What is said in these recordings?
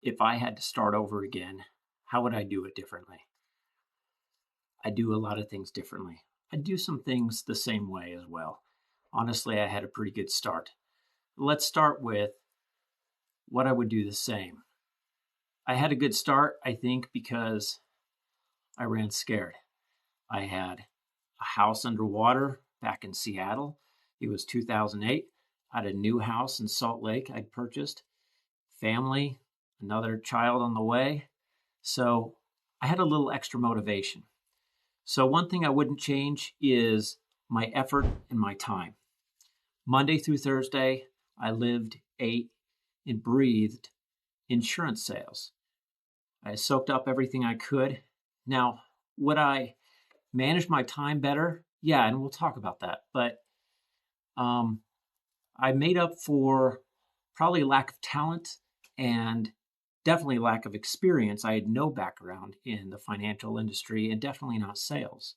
If I had to start over again, how would I do it differently? I do a lot of things differently. I do some things the same way as well. Honestly, I had a pretty good start. Let's start with what I would do the same. I had a good start, I think, because I ran scared. I had a house underwater back in Seattle. It was 2008. I had a new house in Salt Lake I'd purchased, family, another child on the way. So I had a little extra motivation. So, one thing I wouldn't change is my effort and my time. Monday through Thursday, I lived, ate, and breathed insurance sales. I soaked up everything I could. Now, would I manage my time better? Yeah, and we'll talk about that. But um, I made up for probably lack of talent and definitely lack of experience. I had no background in the financial industry and definitely not sales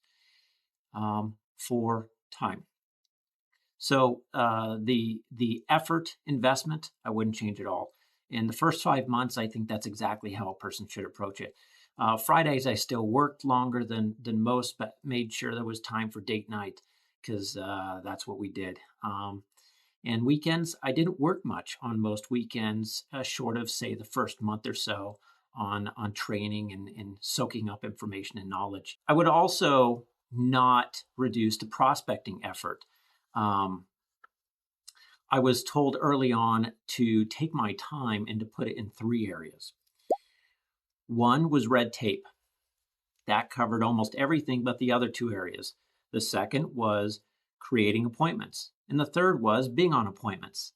for time. So the effort investment, I wouldn't change at all. In the first 5 months, I think that's exactly how a person should approach it. Fridays, I still worked longer than most, but made sure there was time for date night because that's what we did. And weekends, I didn't work much on most weekends, short of say the first month or so on training and soaking up information and knowledge. I would also not reduce the prospecting effort. Um, I was told early on to take my time and to put it in three areas. One was red tape. That covered almost everything but the other two areas. The second was creating appointments. And the third was being on appointments.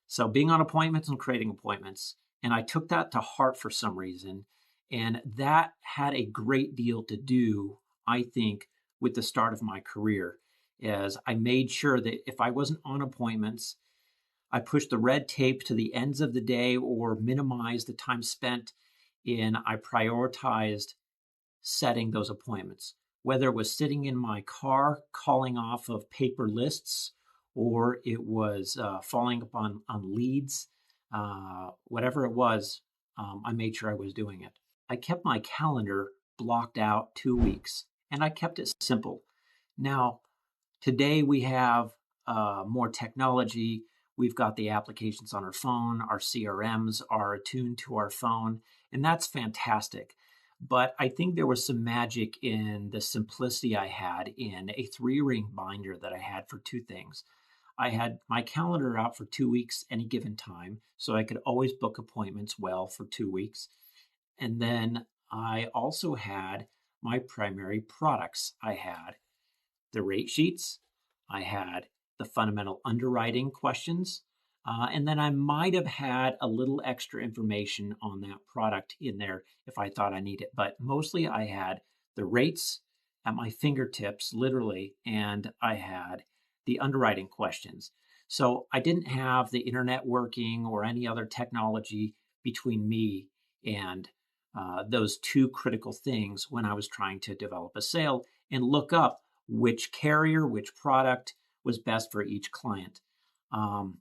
So being on appointments and creating appointments. And I took that to heart for some reason. And that had a great deal to do, I think, with the start of my career, as I made sure that if I wasn't on appointments, I pushed the red tape to the ends of the day or minimized the time spent in, I prioritized setting those appointments, whether it was sitting in my car calling off of paper lists or it was following up on leads, whatever it was, I made sure I was doing it. I kept my calendar blocked out 2 weeks and I kept it simple. Now, today we have more technology. We've got the applications on our phone, our CRMs are attuned to our phone, and that's fantastic. But I think there was some magic in the simplicity I had in a 3-ring binder that I had for two things. I had my calendar out for 2 weeks any given time, so I could always book appointments well for 2 weeks. And then I also had my primary products. I had the rate sheets, I had the fundamental underwriting questions, and then I might have had a little extra information on that product in there if I thought I needed it. But mostly I had the rates at my fingertips, literally, and I had the underwriting questions. So I didn't have the internet working or any other technology between me and those two critical things when I was trying to develop a sale and look up which carrier, which product was best for each client. Um,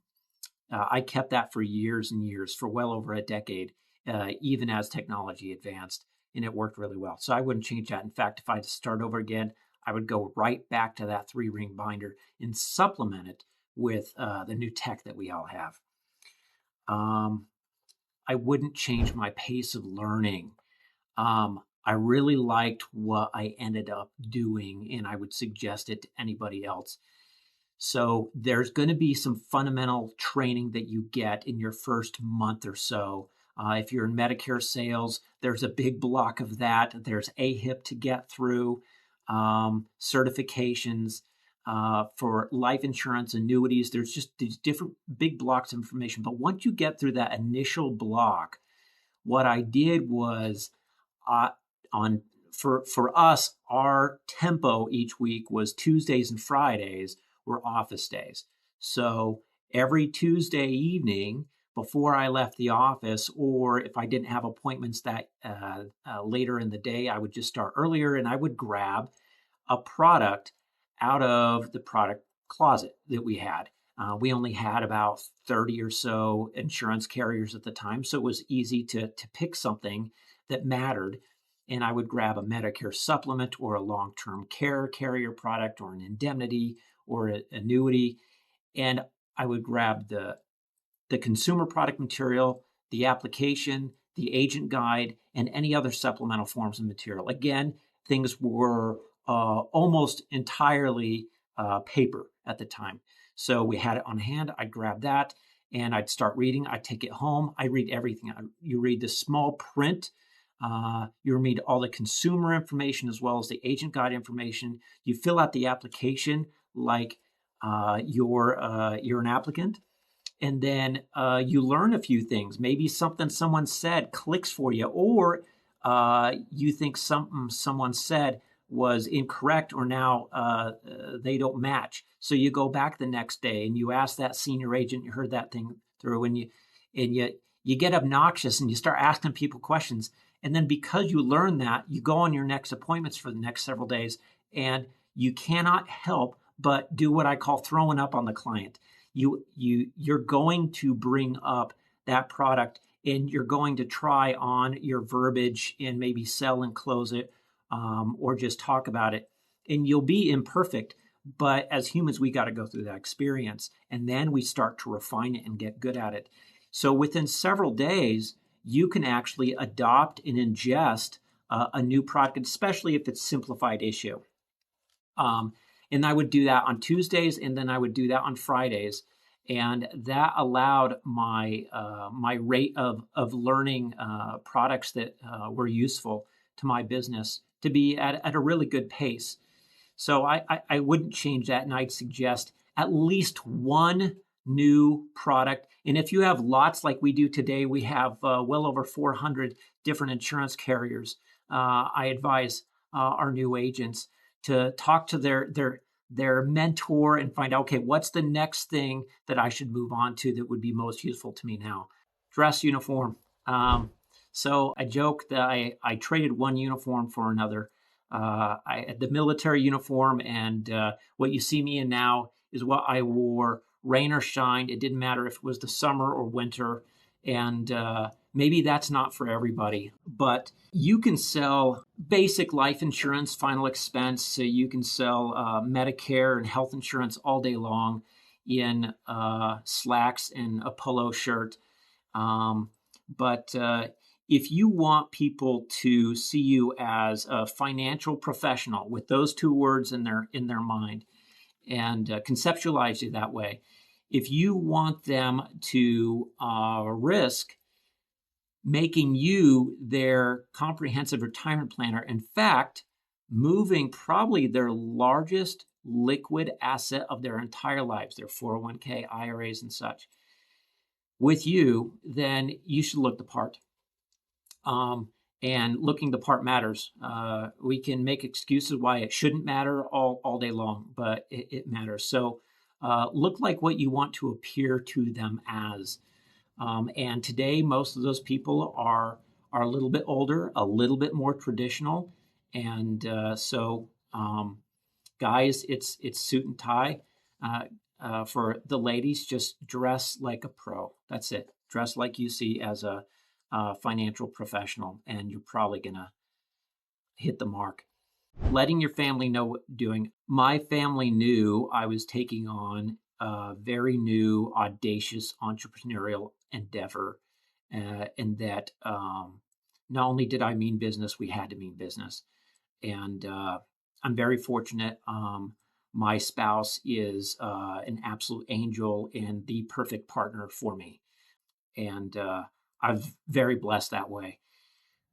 I kept that for years and years, for well over a decade, even as technology advanced, and it worked really well. So I wouldn't change that. In fact, if I had to start over again, I would go right back to that 3-ring binder and supplement it with the new tech that we all have. I wouldn't change my pace of learning. I really liked what I ended up doing, and I would suggest it to anybody else. So there's going to be some fundamental training that you get in your first month or so. If you're in Medicare sales, there's a big block of that. There's AHIP to get through, certifications for life insurance, annuities. There's just these different big blocks of information. But once you get through that initial block, what I did was uh, on for us, our tempo each week was Tuesdays and Fridays were office days. So every Tuesday evening before I left the office, or if I didn't have appointments that later in the day, I would just start earlier and I would grab a product out of the product closet that we had. We only had about 30 or so insurance carriers at the time, so it was easy to pick something that mattered. And I would grab a Medicare supplement or a long-term care carrier product or an indemnity or an annuity. And I would grab the consumer product material, the application, the agent guide, and any other supplemental forms of material. Again, things were almost entirely paper at the time. So we had it on hand. I'd grab that and I'd start reading. I'd take it home. I read everything. You read the small print. You read all the consumer information as well as the agent guide information. You fill out the application like you're an applicant. And then you learn a few things. Maybe something someone said clicks for you, or you think something someone said was incorrect, or now they don't match. So you go back the next day and you ask that senior agent, you heard that thing through, and you get obnoxious and you start asking people questions. And then because you learn that, you go on your next appointments for the next several days, and you cannot help but do what I call throwing up on the client. You're going to bring up that product, and you're going to try on your verbiage and maybe sell and close it, or just talk about it. And you'll be imperfect, but as humans, we got to go through that experience, and then we start to refine it and get good at it. So within several days, you can actually adopt and ingest a new product, especially if it's simplified issue. And I would do that on Tuesdays, and then I would do that on Fridays. And that allowed my rate of learning products that were useful to my business to be at a really good pace. So I wouldn't change that, and I'd suggest at least one new product. And if you have lots like we do today, we have well over 400 different insurance carriers. I advise our new agents to talk to their mentor and find out, okay, what's the next thing that I should move on to that would be most useful to me now? Dress uniform. So I joke that I traded one uniform for another. I had the military uniform, and what you see me in now is what I wore, rain or shine. It didn't matter if it was the summer or winter. And maybe that's not for everybody, but you can sell basic life insurance, final expense. So you can sell Medicare and health insurance all day long in slacks and a polo shirt. But if you want people to see you as a financial professional with those two words in their mind and conceptualize you that way, if you want them to risk making you their comprehensive retirement planner, in fact, moving probably their largest liquid asset of their entire lives, their 401k, IRAs, and such, with you, then you should look the part. And looking the part matters. We can make excuses why it shouldn't matter all day long, but it matters. So look like what you want to appear to them as. And today, most of those people are a little bit older, a little bit more traditional. And so guys, it's suit and tie. For the ladies, just dress like a pro. That's it. Dress like you see as a financial professional, and you're probably going to hit the mark. Letting your family know what you're doing. My family knew I was taking on a very new, audacious entrepreneurial endeavor, and that not only did I mean business, we had to mean business. And I'm very fortunate. My spouse is an absolute angel and the perfect partner for me. And I'm very blessed that way.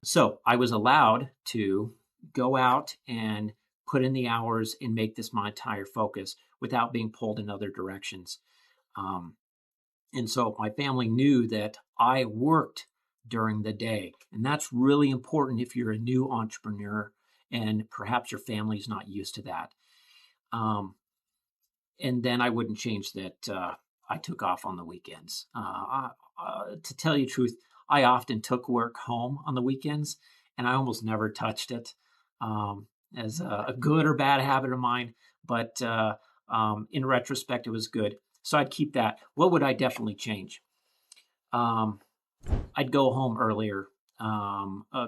So I was allowed to go out and put in the hours and make this my entire focus without being pulled in other directions. And so my family knew that I worked during the day. And that's really important if you're a new entrepreneur and perhaps your family's not used to that. And then I wouldn't change that I took off on the weekends. To tell you the truth, I often took work home on the weekends, and I almost never touched it, as a good or bad habit of mine. But in retrospect, it was good. So I'd keep that. What would I definitely change? Um, I'd go home earlier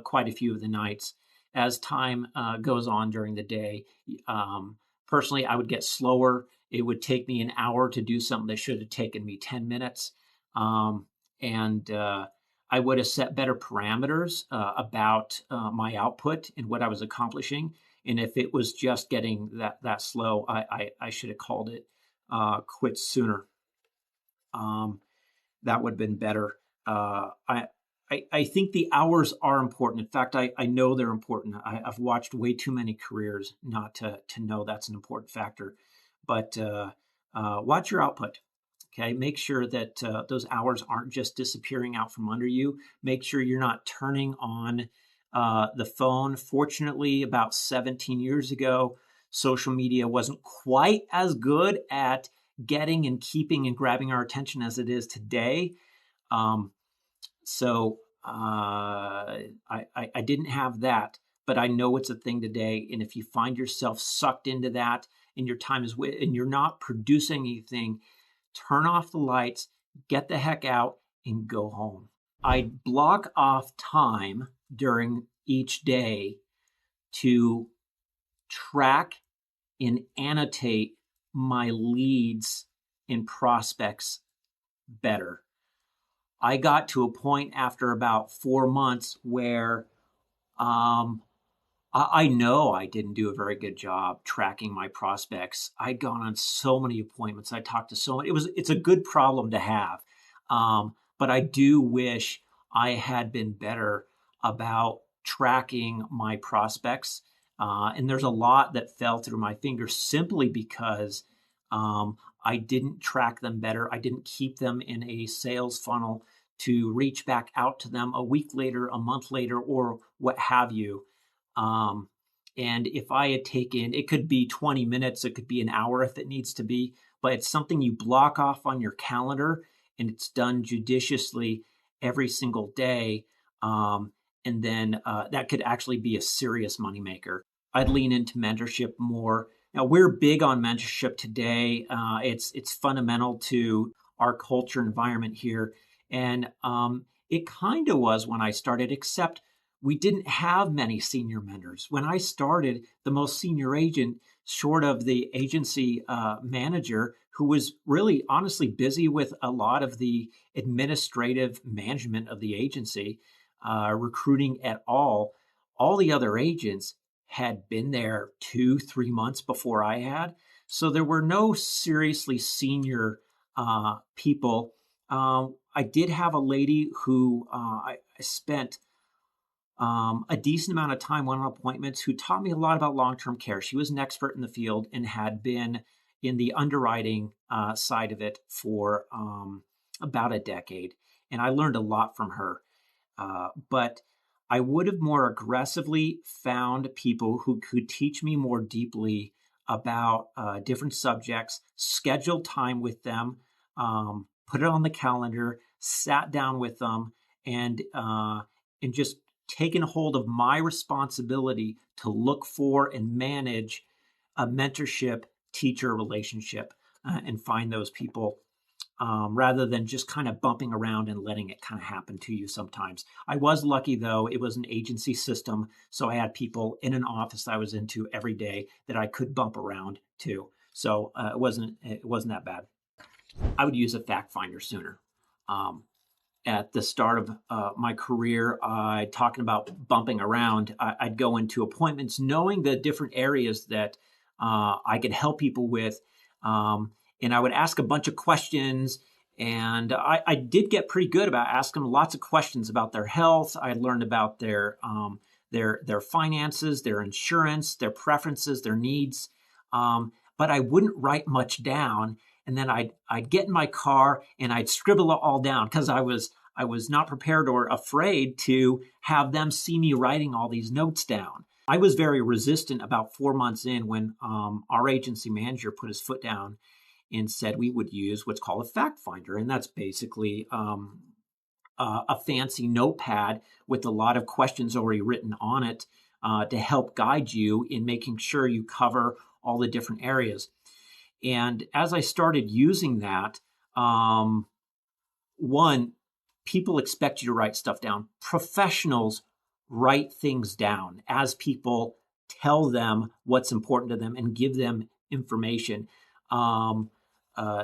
quite a few of the nights as time goes on during the day. Um, Personally, I would get slower. It would take me an hour to do something that should have taken me 10 minutes. Um, and I would have set better parameters about my output and what I was accomplishing. And if it was just getting that slow, I should have called it quits sooner. Um, that would have been better. I think the hours are important. In fact, I know they're important. I've watched way too many careers not to know that's an important factor. But watch your output. Okay, make sure that those hours aren't just disappearing out from under you. Make sure you're not turning on the phone. Fortunately, about 17 years ago, social media wasn't quite as good at getting and keeping and grabbing our attention as it is today. Um, so I didn't have that, but I know it's a thing today. And if you find yourself sucked into that and your time is and you're not producing anything, turn off the lights, get the heck out, and go home. I block off time during each day to track and annotate my leads and prospects better. I got to a point after about 4 months where I know I didn't do a very good job tracking my prospects. I'd gone on so many appointments. I talked to so many. It's a good problem to have, but I do wish I had been better about tracking my prospects. And there's a lot that fell through my fingers simply because I didn't track them better. I didn't keep them in a sales funnel to reach back out to them a week later, a month later, or what have you. Um, and if I had taken, it could be 20 minutes, it could be an hour if it needs to be, but it's something you block off on your calendar and it's done judiciously every single day. And then that could actually be a serious moneymaker. I'd lean into mentorship more. Now we're big on mentorship today. It's fundamental to our culture environment here, and it kind of was when I started. Except we didn't have many senior mentors when I started. The most senior agent, short of the agency manager, who was really honestly busy with a lot of the administrative management of the agency, recruiting at all the other agents had been there 2-3 months before I had. So there were no seriously senior people. I did have a lady who I spent a decent amount of time on appointments who taught me a lot about long-term care. She was an expert in the field and had been in the underwriting side of it for about a decade. And I learned a lot from her. But I would have more aggressively found people who could teach me more deeply about different subjects, scheduled time with them, put it on the calendar, sat down with them, and just taken hold of my responsibility to look for and manage a mentorship teacher relationship and find those people rather than just kind of bumping around and letting it kind of happen to you sometimes. I was lucky though, it was an agency system. So I had people in an office I was into every day that I could bump around to. So it wasn't that bad. I would use a fact finder sooner. At the start of my career, talking about bumping around, I'd go into appointments knowing the different areas that I could help people with. And I would ask a bunch of questions. And I did get pretty good about asking lots of questions about their health. I learned about their finances, their insurance, their preferences, their needs. But I wouldn't write much down. And then I'd get in my car and I'd scribble it all down because I was not prepared or afraid to have them see me writing all these notes down. I was very resistant about 4 months in when our agency manager put his foot down and said we would use what's called a fact finder. And that's basically a fancy notepad with a lot of questions already written on it to help guide you in making sure you cover all the different areas. And as I started using that, one, people expect you to write stuff down. Professionals write things down as people tell them what's important to them and give them information.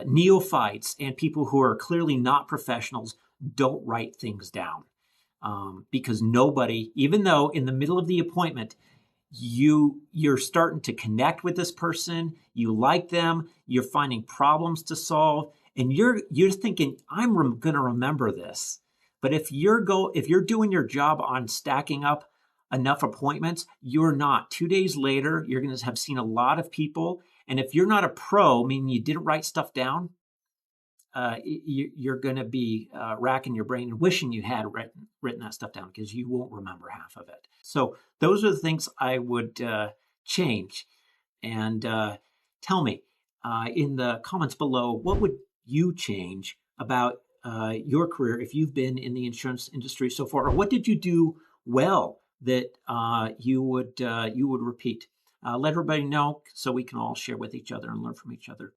Neophytes and people who are clearly not professionals don't write things down, because nobody, even though in the middle of the appointment, you're starting to connect with this person, you like them, you're finding problems to solve, and you're thinking, I'm going to remember this. But if you're doing your job on stacking up enough appointments, you're not. 2 days later, you're going to have seen a lot of people, and if you're not a pro, meaning you didn't write stuff down, you're going to be racking your brain and wishing you had written that stuff down, because you won't remember half of it. So those are the things I would change. And tell me in the comments below, what would you change about your career if you've been in the insurance industry so far, or what did you do well that you would repeat? Let everybody know so we can all share with each other and learn from each other.